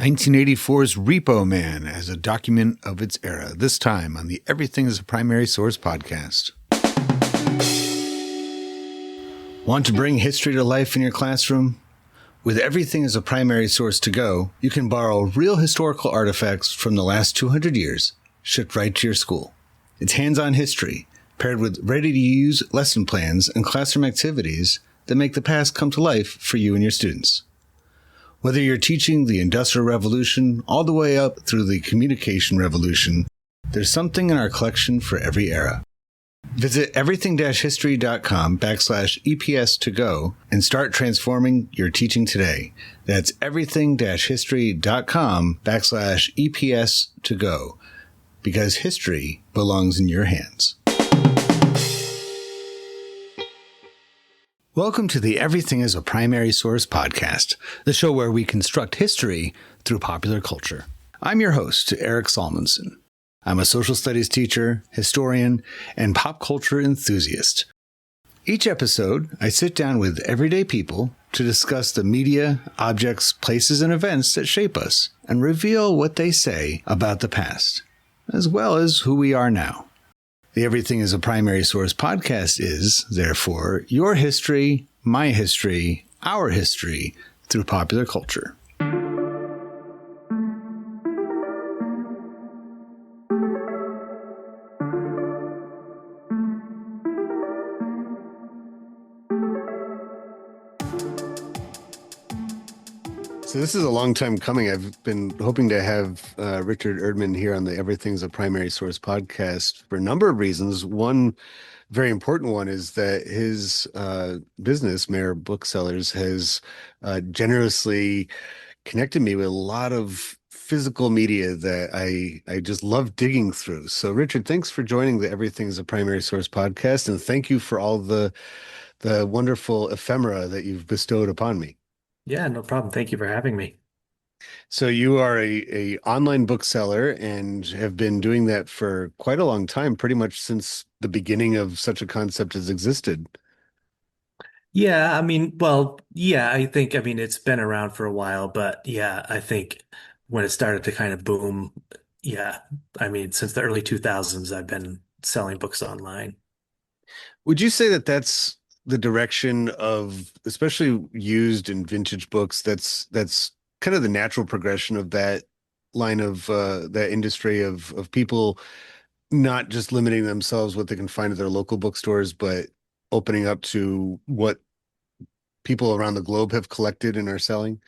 1984's Repo Man as a document of its era, this time on the Everything is a Primary Source podcast. Want to bring history to life in your classroom? With Everything is a Primary Source to Go, you can borrow real historical artifacts from the last 200 years, shipped right to your school. It's hands-on history, paired with ready-to-use lesson plans and classroom activities that make the past come to life for you and your students. Whether you're teaching the Industrial Revolution all the way up through the Communication Revolution, there's something in our collection for every era. Visit everything-history.com/EPS To Go and start transforming your teaching today. That's everything-history.com/EPS To Go, because history belongs in your hands. Welcome to the Everything is a Primary Source podcast, the show where we construct history through popular culture. I'm your host, Eric Salmonson. I'm a social studies teacher, historian, and pop culture enthusiast. Each episode, I sit down with everyday people to discuss the media, objects, places, and events that shape us and reveal what they say about the past, as well as who we are now. The Everything is a Primary Source podcast is, therefore, your history, my history, our history through popular culture. So this is a long time coming. I've been hoping to have Richard Erdman here on the Everything's a Primary Source podcast for a number of reasons. One very important one is that his business, Mayor Booksellers, has generously connected me with a lot of physical media that I just love digging through. So Richard, thanks for joining the Everything's a Primary Source podcast, and thank you for all the wonderful ephemera that you've bestowed upon me. Yeah, no problem. Thank you for having me. So you are a online bookseller and have been doing that for quite a long time, pretty much since the beginning of such a concept has existed. Yeah, it's been around for a while, but yeah, I think when it started to kind of boom, yeah, since the early 2000s, I've been selling books online. Would you say that that's the direction of, especially used and vintage books, that's kind of the natural progression of that line of that industry of people not just limiting themselves what they can find at their local bookstores, but opening up to what people around the globe have collected and are selling?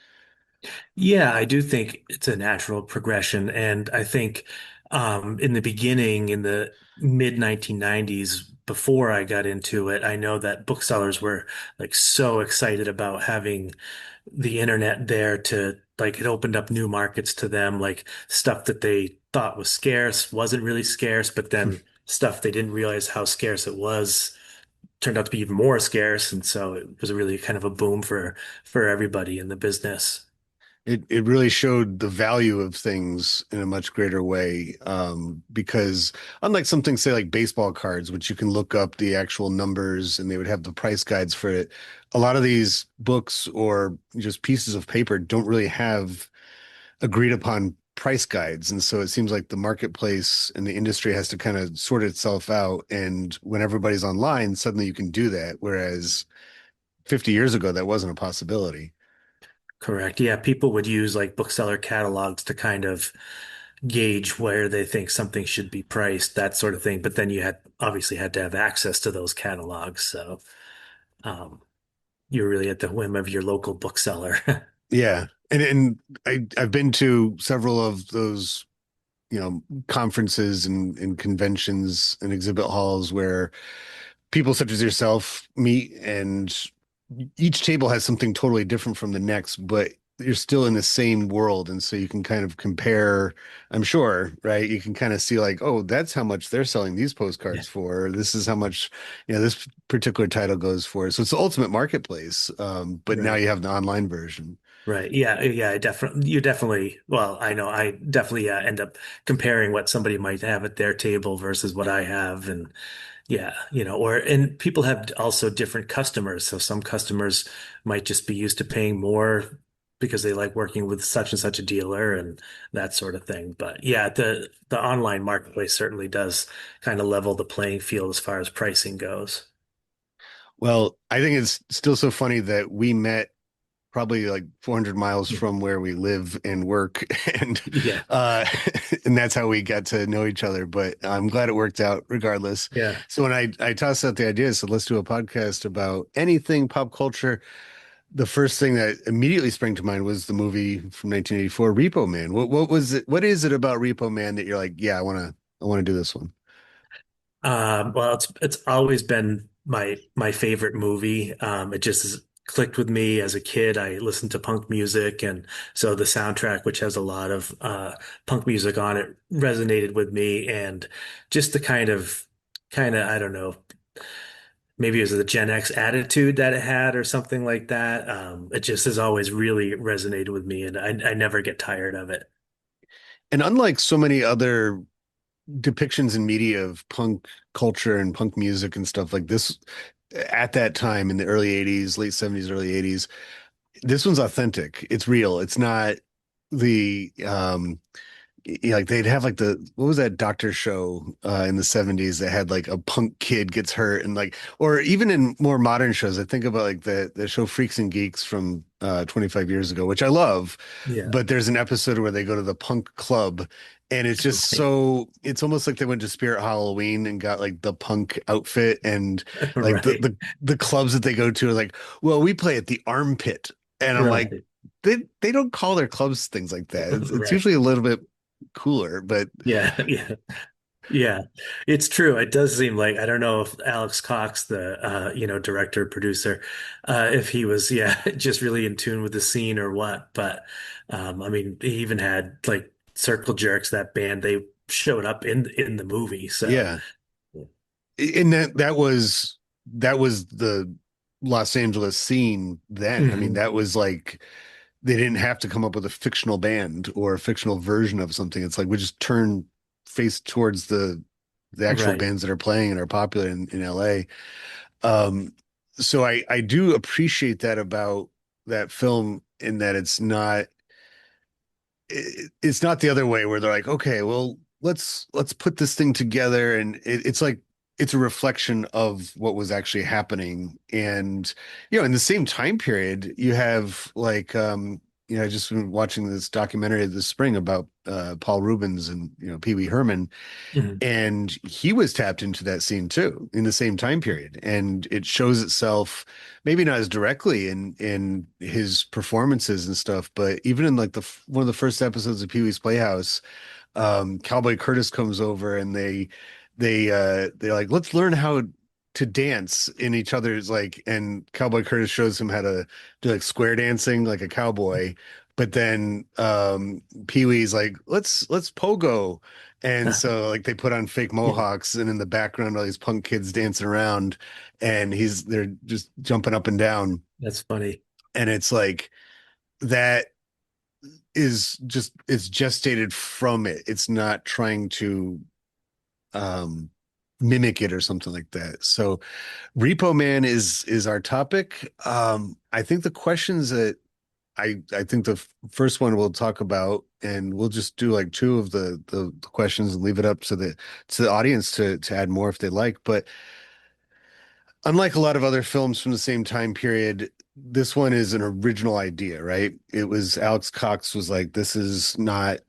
Yeah, I do think it's a natural progression. And I think in the beginning, in the mid 1990s, before I got into it, I know that booksellers were like so excited about having the internet there to like it opened up new markets to them, like stuff that they thought was scarce wasn't really scarce, but then stuff they didn't realize how scarce it was turned out to be even more scarce. And so it was really kind of a boom for everybody in the business. It really showed the value of things in a much greater way, because unlike something, say, like baseball cards, which you can look up the actual numbers and they would have the price guides for it, a lot of these books or just pieces of paper don't really have agreed upon price guides. And so it seems like the marketplace and the industry has to kind of sort itself out. And when everybody's online, suddenly you can do that. Whereas 50 years ago, that wasn't a possibility. Correct. Yeah, people would use like bookseller catalogs to kind of gauge where they think something should be priced, that sort of thing. But then you had obviously had to have access to those catalogs. So um, you're really at the whim of your local bookseller. Yeah. I've been to several of those, conferences and conventions and exhibit halls where people such as yourself meet, and each table has something totally different from the next, but you're still in the same world. And so you can kind of compare, I'm sure, right? You can kind of see like, oh, that's how much they're selling these Yeah. postcards for. This is how much, this particular title goes for. So it's the ultimate marketplace. But now Right. you have the online version. Right. Yeah. Yeah. Well, I know I definitely end up comparing what somebody might have at their table versus what I have. And yeah, and people have also different customers. So some customers might just be used to paying more because they like working with such and such a dealer and that sort of thing. But yeah, the online marketplace certainly does kind of level the playing field as far as pricing goes. Well, I think it's still so funny that we met probably like 400 miles from where we live and work and Yeah. uh and that's how we got to know each other, but I'm glad it worked out regardless. Yeah. So when I tossed out the idea, so let's do a podcast about anything pop culture, the first thing that immediately sprang to mind was the movie from 1984, Repo Man. What was it, what is it about Repo Man that you're like, yeah, I want to do this one? Well, it's always been my favorite movie. It just clicked with me as a kid. I listened to punk music, and so the soundtrack, which has a lot of punk music on it, resonated with me. And just the kind of I don't know, maybe it was the Gen X attitude that it had, or something like that. It just has always really resonated with me, and I never get tired of it. And unlike so many other depictions in media of punk culture and punk music and stuff like this at that time in the early 80s, late 70s, early 80s, this one's authentic. It's real. It's not the like they'd have like the what was that doctor show in the 70s that had like a punk kid gets hurt and like, or even in more modern shows, I think about like the show Freaks and Geeks from 25 years ago, which I love, Yeah, but there's an episode where they go to the punk club and it's just right, so, it's almost like they went to Spirit Halloween and got like the punk outfit, and like the right, the the clubs that they go to are like, well, we play at the Armpit, and I'm like, right, they don't call their clubs things like that. It's right. usually a little bit cooler, but Yeah, yeah. Yeah, it's true. It does seem like I don't know if Alex Cox, the director producer, if he was just really in tune with the scene or what. But I mean, he even had like Circle Jerks, that band. They showed up in the movie. So yeah. And that was the Los Angeles scene then. I mean, hmm that was like they didn't have to come up with a fictional band or a fictional version of something. It's like we just turn face towards the actual right. bands that are playing and are popular in LA. Um, so I do appreciate that about that film, in that it's not the other way where they're like, okay, well, let's put this thing together, and it's like it's a reflection of what was actually happening. And in the same time period, you have like I just been watching this documentary this spring about Paul Rubens and Pee Wee Herman, hmm and he was tapped into that scene too in the same time period, and it shows itself maybe not as directly in his performances and stuff, but even in like one of the first episodes of Pee-wee's Playhouse, Cowboy Curtis comes over and they're like, let's learn how to dance in each other's like, and Cowboy Curtis shows him how to do like square dancing like a cowboy. But then Pee-wee's like, let's pogo. And so like they put on fake Yeah, mohawks, and in the background all these punk kids dancing around, and they're just jumping up and down. that's funny. And it's like that is just, it's gestated from it. It's not trying to um mimic it or something like that. So Repo Man is our topic. I think the questions that I think the first one we'll talk about, and we'll just do like two of the questions and leave it up to the audience to add more if they like. But unlike a lot of other films from the same time period, this one is an original idea, right? It was Alex Cox was like, it's not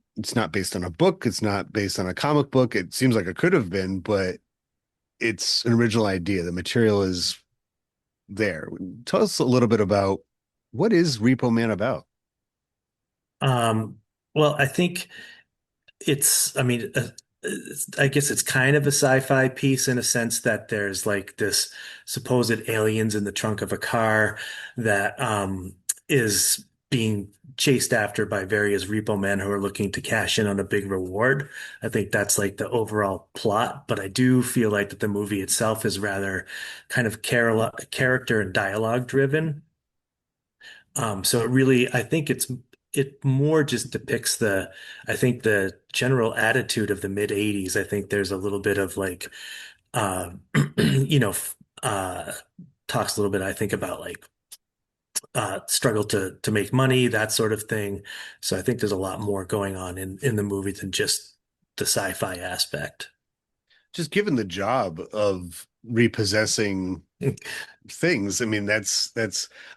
based on a book, it's not based on a comic book. It seems like it could have been, but it's an original idea. The material is there. Tell us a little bit about what is Repo Man about? Um, well, I think. I mean, I guess it's kind of a sci-fi piece in a sense that there's like this supposed aliens in the trunk of a car that is being chased after by various repo men who are looking to cash in on a big reward. I think that's like the overall plot, but I do feel like that the movie itself is rather kind of character and dialogue driven. So it really, I think it more just depicts I think the general attitude of the mid 80s. I think there's a little bit of like, uh, you know, talks a little bit, I think about like struggle to make money, that sort of thing. So I think there's a lot more going on in the movie than just the sci-fi aspect. Just given the job of repossessing things, I mean, that's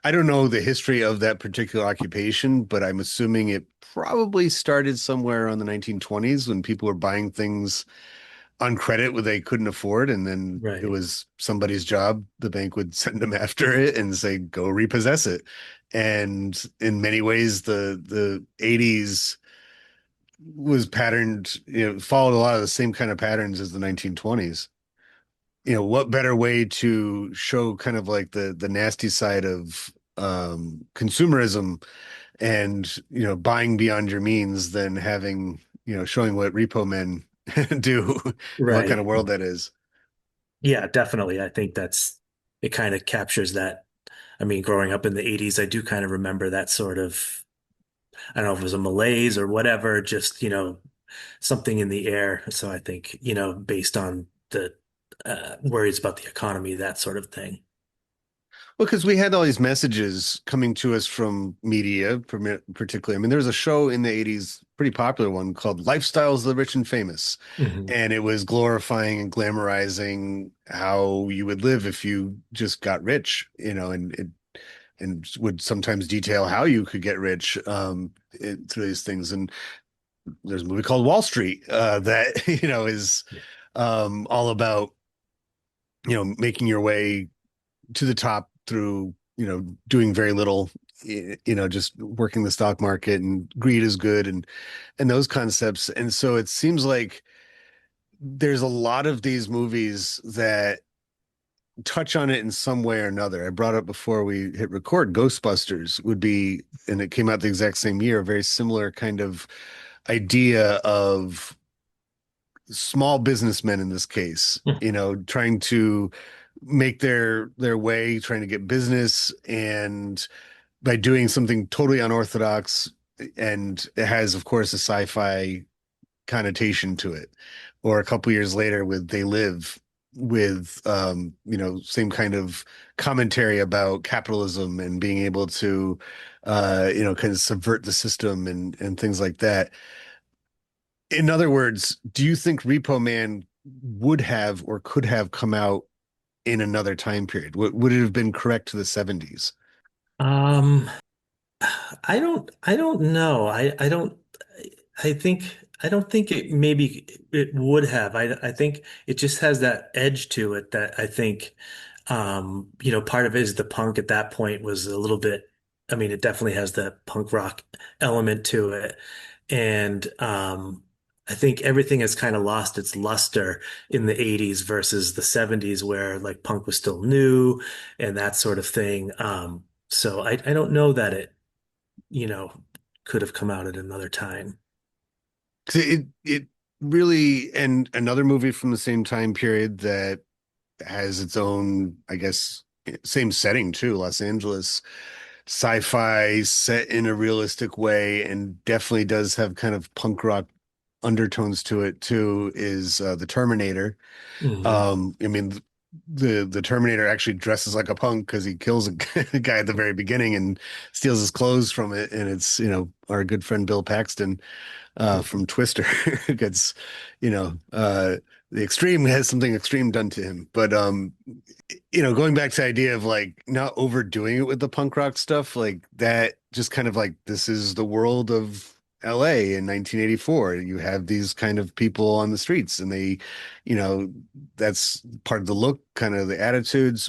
I don't know the history of that particular occupation, but I'm assuming it probably started somewhere around the 1920s when people were buying things on credit where they couldn't afford, and then it Right. was somebody's job. The bank would send them after it and say, "Go repossess it." And in many ways, the 80s was patterned, followed a lot of the same kind of patterns as the 1920s. What better way to show kind of like the nasty side of consumerism and buying beyond your means than having showing what repo men do and what kind Right. of world that is. Yeah, definitely. I think it kind of captures that. I mean, growing up in the 80s, I do kind of remember that sort of, I don't know if it was a malaise or whatever, just, something in the air. So I think, based on the worries about the economy, that sort of thing. Well, because we had all these messages coming to us from media, particularly. I mean, there was a show in the 80s, pretty popular one called Lifestyles of the Rich and Famous. Hmm. And it was glorifying and glamorizing how you would live if you just got rich, and would sometimes detail how you could get rich through these things. And there's a movie called Wall Street that, is Yeah. all about, making your way to the top through doing very little, just working the stock market, and greed is good, and those concepts. And so it seems like there's a lot of these movies that touch on it in some way or another. I brought up before we hit record, Ghostbusters would be, and it came out the exact same year, a very similar kind of idea of small businessmen in this case, trying to make their way, trying to get business, and by doing something totally unorthodox. And it has, of course, a sci-fi connotation to it. Or a couple years later with They Live, with same kind of commentary about capitalism and being able to kind of subvert the system and things like that. In other words, do you think Repo Man would have or could have come out in another time period? Would it have been correct to the 70s? Um, I don't know. I think, I don't think it maybe it would have. I think it just has that edge to it that I think, part of it is the punk at that point was a little bit, I mean, it definitely has the punk rock element to it. And, I think everything has kind of lost its luster in the 80s versus the 70s where like punk was still new and that sort of thing. So I don't know that it, you know, could have come out at another time. 'Cause it really, and another movie from the same time period that has its own, I guess, same setting too, Los Angeles, sci-fi set in a realistic way, and definitely does have kind of punk rock undertones to it too, is The Terminator. Hmm. I mean, the Terminator actually dresses like a punk because he kills a guy at the very beginning and steals his clothes from it, and it's our good friend Bill Paxton from Twister gets, the extreme has something extreme done to him. But going back to the idea of like not overdoing it with the punk rock stuff, like that, just kind of like this is the world of LA in 1984. You have these kind of people on the streets, and they, you know, that's part of the look, kind of the attitudes.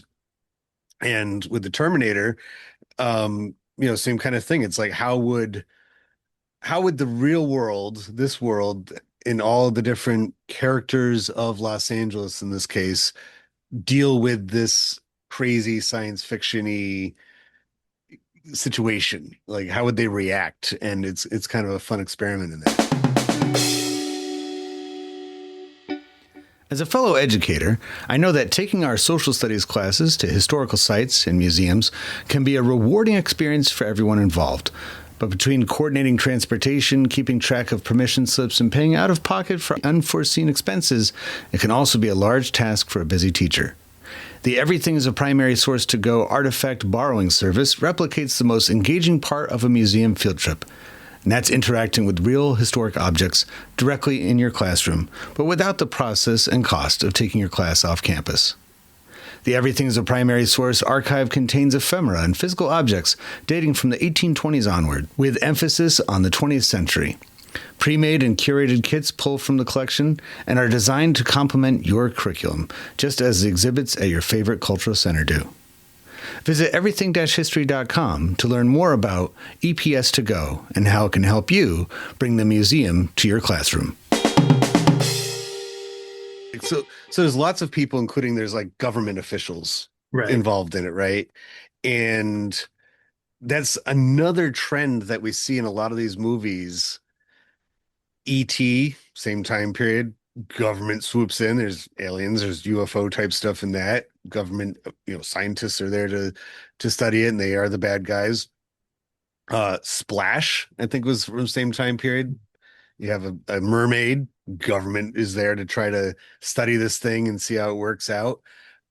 And with the Terminator, same kind of thing. It's like how would the real world, this world, in all the different characters of Los Angeles in this case, deal with this crazy science fiction-y situation? Like, how would they react? And it's kind of a fun experiment in that. As a fellow educator, I know that taking our social studies classes to historical sites and museums can be a rewarding experience for everyone involved. But between coordinating transportation, keeping track of permission slips, and paying out of pocket for unforeseen expenses, it can also be a large task for a busy teacher. The Everything is a Primary Source to Go artifact borrowing service replicates the most engaging part of a museum field trip, and that's interacting with real historic objects directly in your classroom, but without the process and cost of taking your class off campus. The Everything is a Primary Source archive contains ephemera and physical objects dating from the 1820s onward, with emphasis on the 20th century. Pre-made and curated kits pull from the collection and are designed to complement your curriculum, just as the exhibits at your favorite cultural center do. Visit everything-history.com to learn more about EPS To Go and how it can help you bring the museum to your classroom. So there's lots of people, including there's like government officials Right. involved in it, right? And that's another trend that we see in a lot of these movies. E.T., same time period, government swoops in. There's aliens, there's UFO type stuff in that. Government, scientists are there to study it, and they are the bad guys. Splash, I think, was from the same time period. You have a mermaid. Government is there to try to study this thing and see how it works out.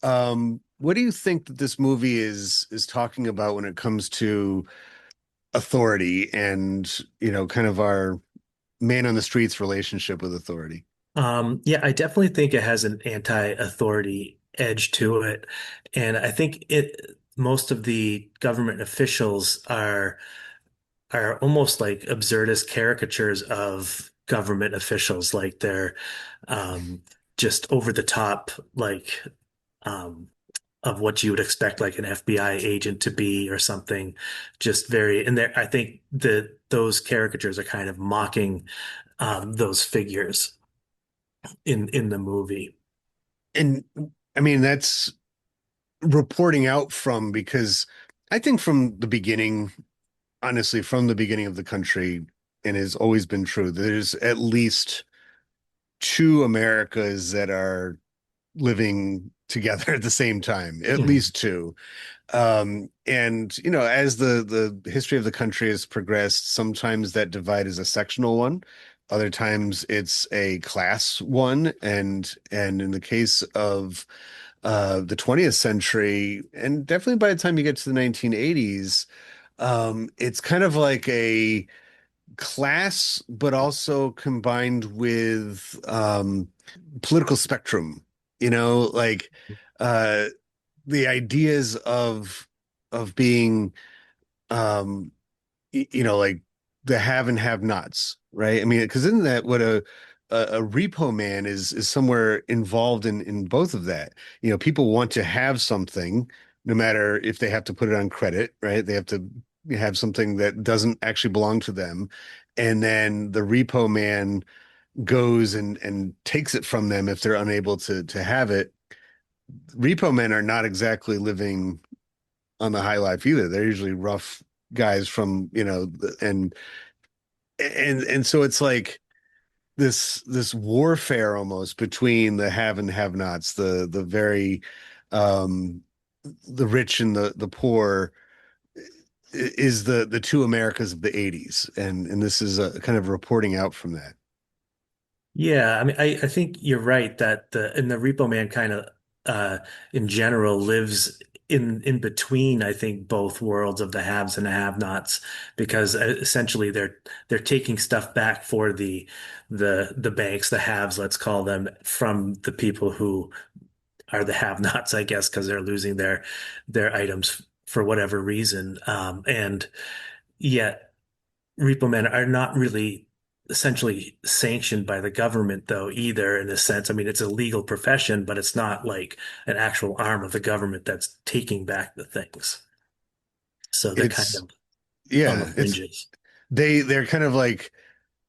What do you think that this movie is talking about when it comes to authority and, kind of our man on the streets relationship with authority? Yeah, I definitely think it has an anti-authority edge to it. And I think most of the government officials are almost like absurdist caricatures of government officials. Like they're um just over the top, like um of what you would expect like an FBI agent to be or something. Just very, and there I think that those caricatures are kind of mocking those figures in the movie. And I mean, that's reporting out from because I think from the beginning, honestly, from the beginning of the country, and has always been true, there's at least two Americas that are living together at the same time, at Mhm. least two. And as the history of the country has progressed, sometimes that divide is a sectional one, other times it's a class one, and in the case of the 20th century, and definitely by the time you get to the 1980s, it's kind of like a class, but also combined with political spectrum, like uh the ideas of being um like the have and have nots, right? I mean, because isn't that what a repo man is somewhere involved in both of that? People want to have something, no matter if they have to put it on credit, right? They have to have something that doesn't actually belong to them, and then the repo man goes and takes it from them if they're unable to have it. Repo men are not exactly living on the high life either. They're usually rough guys from, and so it's like this warfare almost between the have and have nots, the very um the rich and the poor is the two Americas of the 80s. And this is a kind of reporting out from that. Yeah, I mean, I think you're right that the Repo Man kind of in general lives in between, I think, both worlds of the haves and the have-nots, because essentially they're taking stuff back for the banks, the haves, let's call them, from the people who are the have-nots, I guess, because they're losing their items for whatever reason. And yet repo men are not really essentially sanctioned by the government though either, in a sense. I mean, it's a legal profession, but it's not like an actual arm of the government that's taking back the things. So they're kind It's of on the yeah, it's fringes. they're kind of like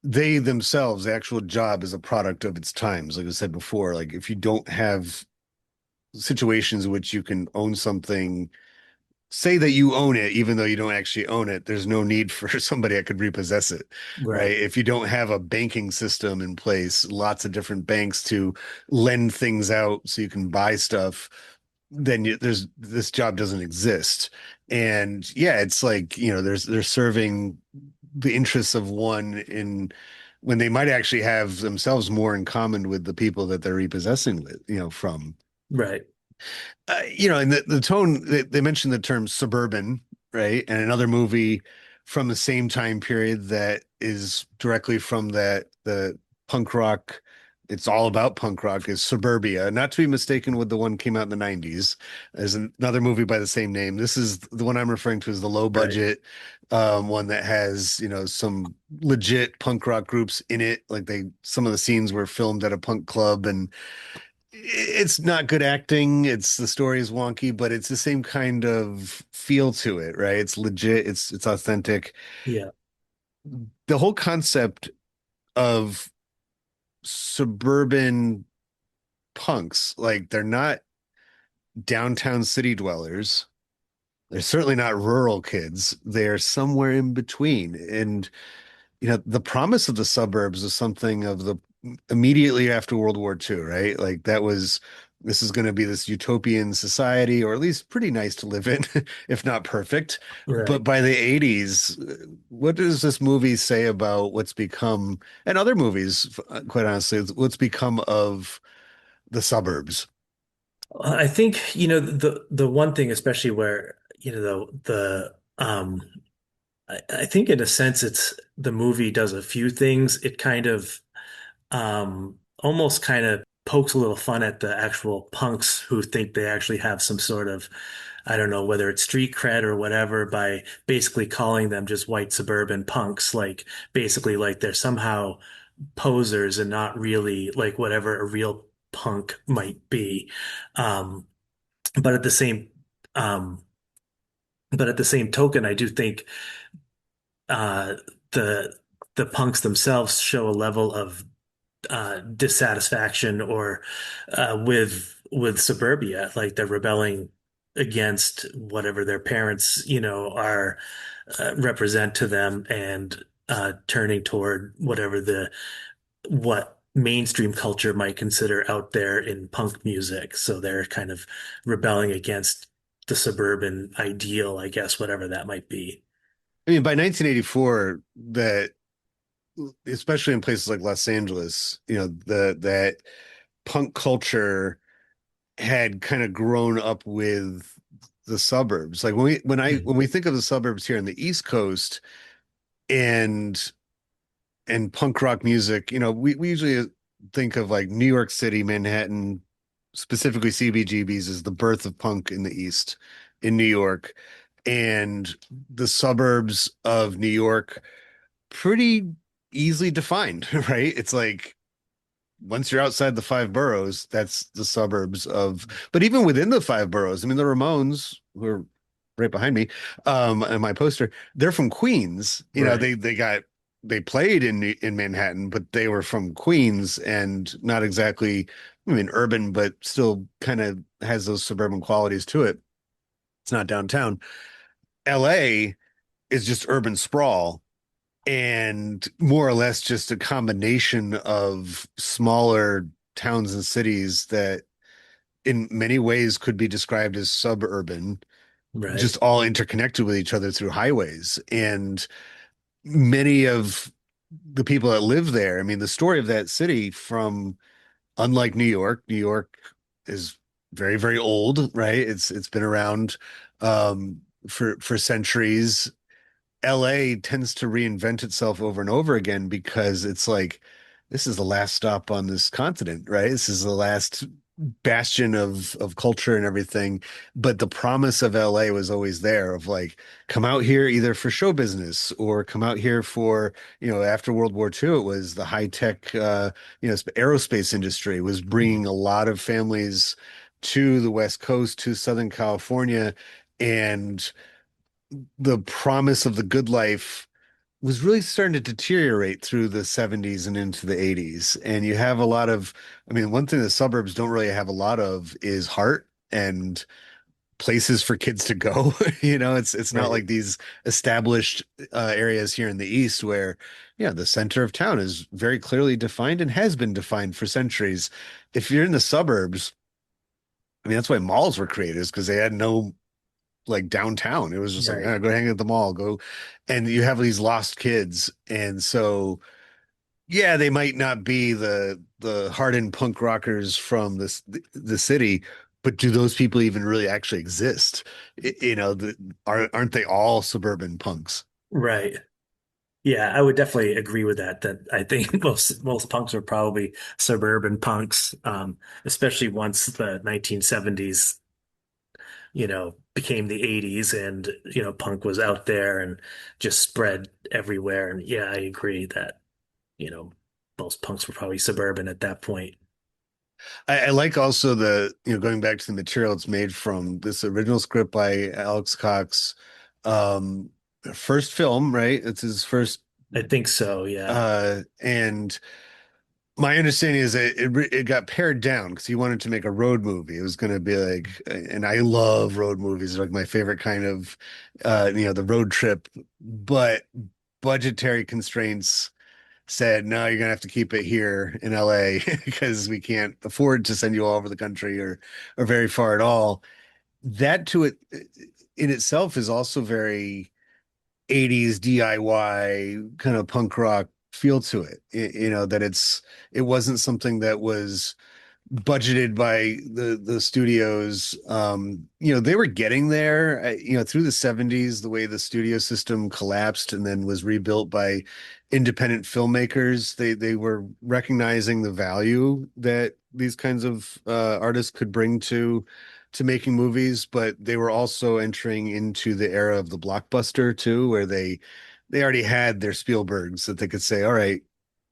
they themselves, the actual job is a product of its times. Like I said before, like if you don't have situations in which you can own something, say that you own it, even though you don't actually own it, there's no need for somebody that could repossess it, right? Right. If you don't have a banking system in place, lots of different banks to lend things out so you can buy stuff, then there's this job doesn't exist. And yeah, it's like, they're serving the interests of one in when they might actually have themselves more in common with the people that they're repossessing with, from. Right. And the tone, they mentioned the term suburban, right? And another movie from the same time period that is directly from the punk rock. It's all about punk rock is Suburbia, not to be mistaken with the one came out in the 90s. There's another movie by the same name. This is the one I'm referring to as the low Right. budget one that has, some legit punk rock groups in it. Like some of the scenes were filmed at a punk club and it's not good acting. The story is wonky, but it's the same kind of feel to it, right? It's legit. It's authentic. Yeah. The whole concept of suburban punks, like they're not downtown city dwellers. They're certainly not rural kids. They're somewhere in between. And the promise of the suburbs is something of the immediately after World War II, right? Like this is going to be this utopian society, or at least pretty nice to live in, if not perfect. But Right. by the 80s, what does this movie say about what's become, and other movies, quite honestly, what's become of the suburbs? I think, the one thing, especially where, I think in a sense it's the movie does a few things. It kind of almost kind of pokes a little fun at the actual punks who think they actually have some sort of, I don't know, whether it's street cred or whatever, by basically calling them just white suburban punks, like basically like they're somehow posers and not really like whatever a real punk might be. Um, but at the same, um, but at the same token, I do think uh, the the punks themselves show a level of dissatisfaction or with suburbia, like they're rebelling against whatever their parents, are represent to them and turning toward what mainstream culture might consider out there in punk music. So they're kind of rebelling against the suburban ideal, I guess, whatever that might be. I mean, by 1984, that especially in places like Los Angeles, that punk culture had kind of grown up with the suburbs. Like when Mhm. we think of the suburbs here on the East Coast and punk rock music, we usually think of like New York City, Manhattan, specifically CBGBs as the birth of punk in the East in New York. And the suburbs of New York pretty easily defined, right? It's like once you're outside the five boroughs, that's the suburbs of, but even within the five boroughs, I mean, the Ramones, who are right behind me, and my poster, they're from Queens. Right. They played in Manhattan, but they were from Queens and not exactly, I mean, urban, but still kind of has those suburban qualities to it. It's not downtown. LA is just urban sprawl and more or less just a combination of smaller towns and cities that in many ways could be described as suburban, Right. just all interconnected with each other through highways. And many of the people that live there, I mean, the story of that city from unlike New York is very, very old, right? It's been around for centuries. LA tends to reinvent itself over and over again because it's like this is the last stop on this continent, right? This is the last bastion of culture and everything. But the promise of LA was always there of like come out here either for show business or come out here for, after World War II, it was the high tech aerospace industry was bringing a lot of families to the West Coast, to Southern California, and the promise of the good life was really starting to deteriorate through the 70s and into the 80s. And you have a lot of, I mean, one thing the suburbs don't really have a lot of is heart and places for kids to go. It's not Right. like these established areas here in the East where, yeah, the center of town is very clearly defined and has been defined for centuries. If you're in the suburbs, I mean, that's why malls were created, is because they had no like downtown. It was just like, Right. go hang at the mall, go. And you have these lost kids. And so, yeah, they might not be the hardened punk rockers from the city, but do those people even really actually exist? Aren't they all suburban punks? Right. Yeah, I would definitely agree with that. That I think most punks are probably suburban punks, especially once the 1970s, became the 80s, and punk was out there and just spread everywhere. And yeah, I agree that you know most punks were probably suburban at that point. I like also going back to the material it's made from, this original script by Alex Cox. Um, First film, right? It's his first. I think so. Yeah. And my understanding is that it got pared down because he wanted to make a road movie. It was going to be like, and I love road movies. They're like my favorite kind of, the road trip. But budgetary constraints said, no, you're gonna have to keep it here in LA because we can't afford to send you all over the country or very far at all. That to it in itself is also very 80s DIY kind of punk rock feel to it. That it wasn't something that was budgeted by the studios. They were getting there, through the 70s, the way the studio system collapsed and then was rebuilt by independent filmmakers. They were recognizing the value that these kinds of artists could bring to making movies, but they were also entering into the era of the blockbuster too, where they already had their Spielbergs that they could say, all right,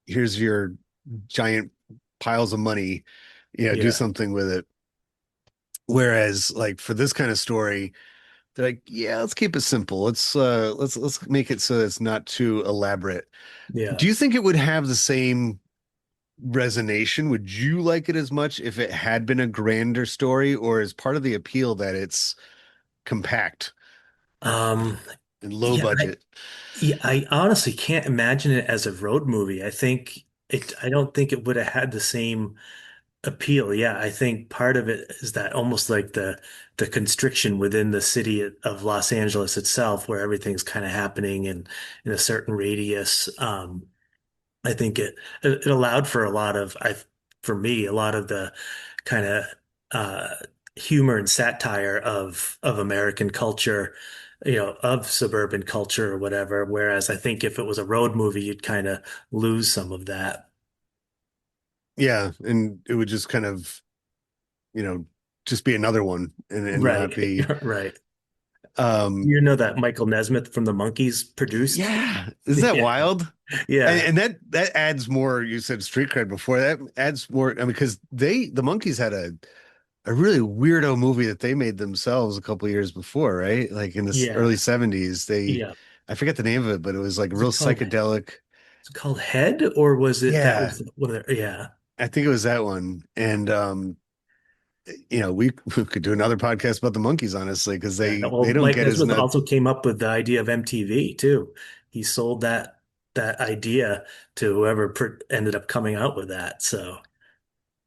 here's your giant piles of money, do Yeah. something with it. Whereas like for this kind of story, they're like, yeah, let's keep it simple. Let's make it so it's not too elaborate. Yeah. Do you think it would have the same resonation? Would you like it as much if it had been a grander story, or is part of the appeal that it's compact Um, and low yeah, budget? I honestly can't imagine it as a road movie. I don't think it would have had the same appeal. Yeah, I think part of it is that almost like the constriction within the city of Los Angeles itself, where everything's kind of happening in a certain radius. I think it allowed for for me, a lot of the kind of uh, humor and satire of American culture, of suburban culture or whatever. Whereas I think if it was a road movie, you'd kind of lose some of that. Yeah, and it would just kind of, you know, just be another one and Right, not be right. um You know that Michael Nesmith from the Monkees produced? yeah, isn't that Yeah, wild? And, yeah, and that adds more. You said street cred before. That adds more. I mean, because the Monkees had a really weirdo movie that they made themselves a couple years before, right? Like in the yeah, early 70s. yeah. I forget the name of it, but it was like Was real it called is Head, or was it that Yeah, was one of the, yeah. I think it was that one. And we could do another podcast about the Monkees, honestly, because Yeah. they Well, don't Mike get as Nesmith not. also came up with the idea of MTV too. He sold that idea to whoever ended up coming out with that. So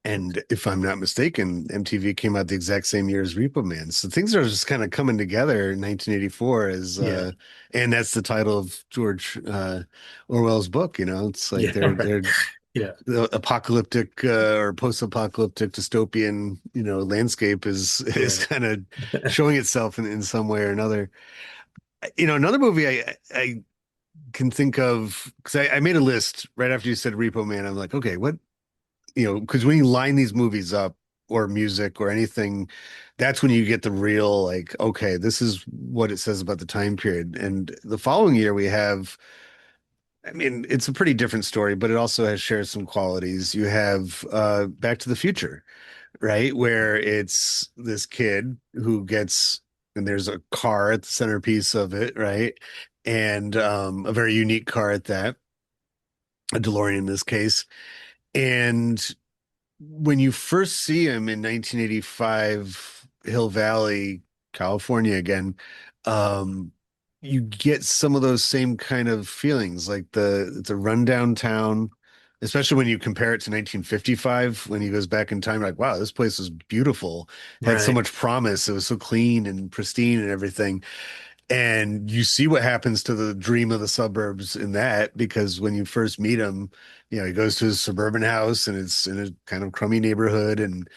And if I'm not mistaken, MTV came out the exact same year as Repo Man. So things are just kind of coming together in 1984 yeah, and that's the title of George Orwell's book, It's like yeah, right. they're Yeah, the apocalyptic or post-apocalyptic dystopian, landscape is yeah, kind of showing itself in some way or another. Another movie I can think of because I made a list right after you said Repo Man. I'm like, okay, what because when you line these movies up or music or anything, that's when you get the real, like, okay, this is what it says about the time period. And the following year we have, I mean, it's a pretty different story, but it also has shares some qualities. You have Back to the Future, right? Where it's this kid who gets, and there's a car at the centerpiece of it, right? And a very unique car at that, a DeLorean in this case. And when you first see him in 1985, Hill Valley, California again, um, you get some of those same kind of feelings, like it's a rundown town, especially when you compare it to 1955, when he goes back in time, like, wow, this place was beautiful, had so right. much promise, it was so clean and pristine and everything. And you see what happens to the dream of the suburbs in that, because when you first meet him, he goes to his suburban house and it's in a kind of crummy neighborhood. And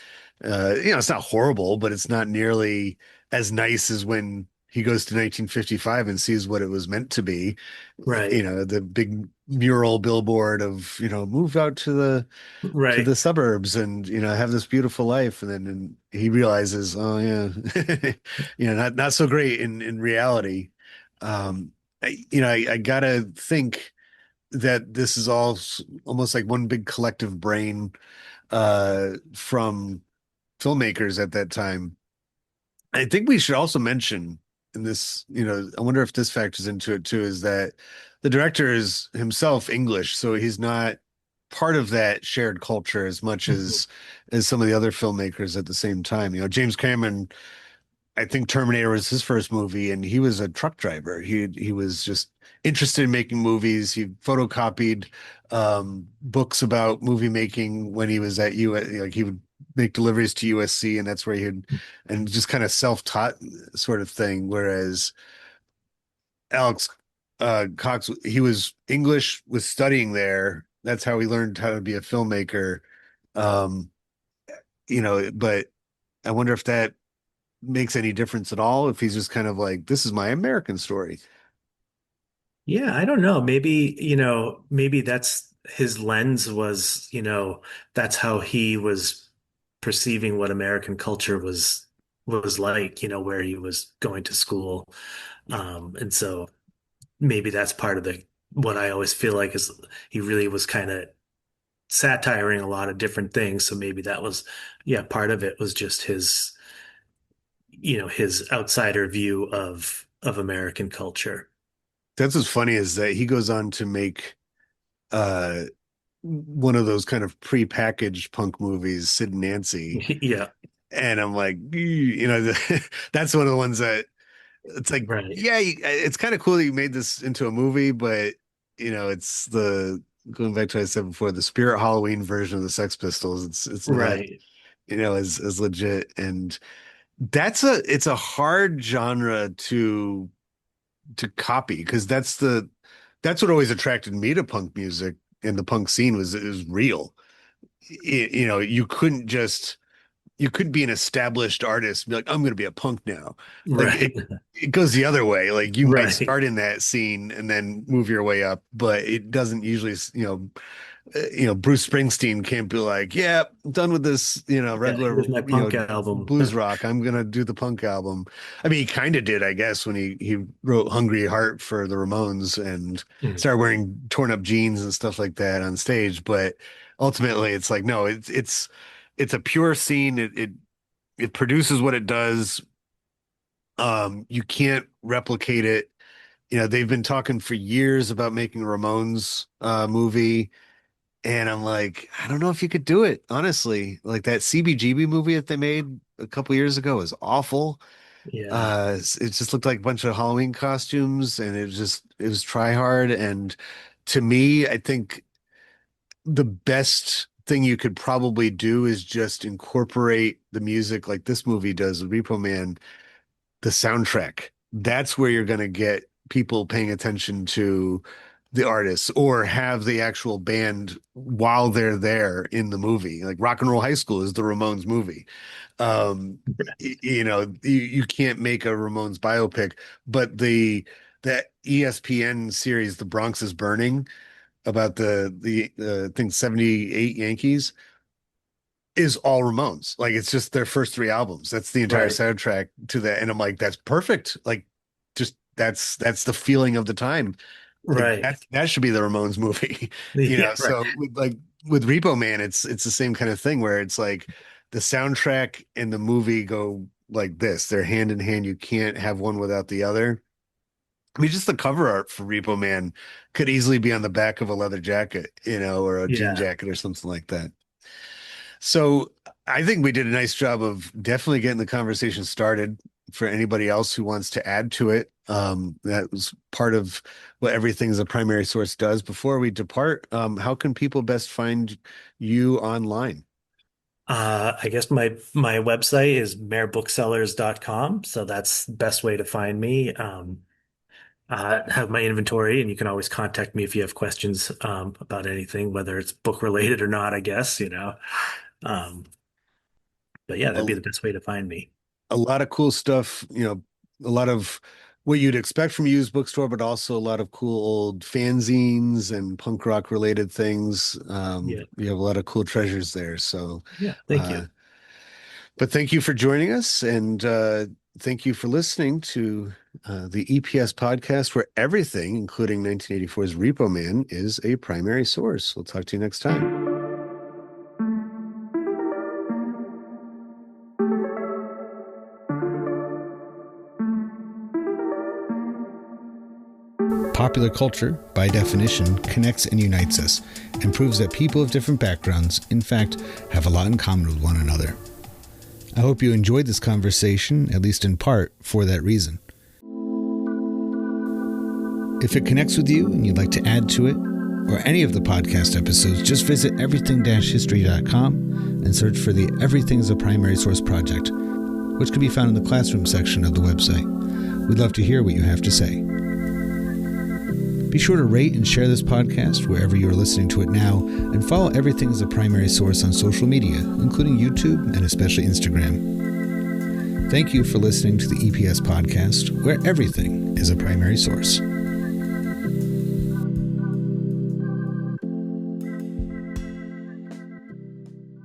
It's not horrible, but it's not nearly as nice as when he goes to 1955 and sees what it was meant to be. Right. The big mural billboard of, move out to Right. the suburbs and, have this beautiful life. And then he realizes, oh yeah, not so great in reality. I gotta think that this is all almost like one big collective brain from filmmakers at that time. I think we should also mention in this, I wonder if this factors into it too, is that the director is himself English, so he's not part of that shared culture as much Mhm. as some of the other filmmakers at the same time. James Cameron, I think Terminator was his first movie, and he was a truck driver. He was just interested in making movies. He photocopied books about movie making when he was at U. Like he would make deliveries to USC, and that's where he'd and just kind of self-taught sort of thing. Whereas Alex Cox, he was English, was studying there. That's how he learned how to be a filmmaker. Um, but I wonder if that makes any difference at all if he's just kind of like, this is my American story. Yeah, I don't know. Maybe, maybe that's his lens was, that's how he was perceiving what American culture was like, where he was going to school. And so maybe that's part of the what I always feel like is he really was kind of satiring a lot of different things. So maybe that was, yeah, part of it was just his outsider view of American culture. That's what's funny is that he goes on to make uh one of those kind of pre-packaged punk movies, Sid and Nancy. Yeah, And I'm like, that's one of the ones that it's like, right. yeah, it's kind of cool that you made this into a movie, but it's the going back to what I said before, the Spirit Halloween version of the Sex Pistols. It's not, Right. as legit. And it's a hard genre to copy because that's what always attracted me to punk music and the punk scene was it was real. You couldn't be an established artist and be like, I'm going to be a punk now. Like Right. it goes the other way. Like you might Right. start in that scene and then move your way up, but it doesn't usually, Bruce Springsteen can't be like, yeah, I'm done with this, Yeah, regular, here's my punk album. blues rock. I'm gonna do the punk album. I mean, he kind of did, I guess, when he wrote Hungry Heart for the Ramones and Mm. started wearing torn up jeans and stuff like that on stage. But ultimately, it's like, no, it's a pure scene. It produces what it does. You can't replicate it. They've been talking for years about making a Ramones movie. And I'm like, I don't know if you could do it, honestly. Like that CBGB movie that they made a couple years ago is awful. Yeah. It just looked like a bunch of Halloween costumes and it was try hard. And to me, I think the best thing you could probably do is just incorporate the music like this movie does with Repo Man, the soundtrack. That's where you're going to get people paying attention to the artists or have the actual band while they're there in the movie. Like Rock and Roll High School is the Ramones movie. You can't make a Ramones biopic, but that ESPN series, The Bronx is Burning, about the I think 78 Yankees is all Ramones. Like it's just their first three albums. That's the entire Right. soundtrack to that. And I'm like, that's perfect. Like just that's the feeling of the time. Like Right. that should be the Ramones movie. Yeah, right. So with Repo Man, it's the same kind of thing where it's like the soundtrack and the movie go like this. They're hand in hand. You can't have one without the other. I mean, just the cover art for Repo Man could easily be on the back of a leather jacket, or a jean Yeah. jacket or something like that. So I think we did a nice job of definitely getting the conversation started for anybody else who wants to add to it. That was part of what Everything as a Primary Source does. Before we depart, how can people best find you online? I guess my website is marebooksellers.com, so that's the best way to find me. Have my inventory, and you can always contact me if you have questions about anything, whether it's book related or not, I guess. Um, But yeah, that'd A, be the best way to find me. a lot of cool stuff, a lot of what you'd expect from a used bookstore, but also a lot of cool old fanzines and punk rock related things. Yeah. You have a lot of cool treasures there. So, Yeah. Thank uh, you. but thank you for joining us, and thank you for listening to the EPS podcast, where everything, including 1984's Repo Man, is a primary source. We'll talk to you next time. Popular culture, by definition, connects and unites us, and proves that people of different backgrounds, in fact, have a lot in common with one another. I hope you enjoyed this conversation, at least in part, for that reason. If it connects with you and you'd like to add to it, or any of the podcast episodes, just visit everything-history.com and search for the Everything as a Primary Source project, which can be found in the classroom section of the website. We'd love to hear what you have to say. Be sure to rate and share this podcast wherever you are listening to it now, and follow Everything as a Primary Source on social media, including YouTube and especially Instagram. Thank you for listening to the EPS podcast, where everything is a primary source.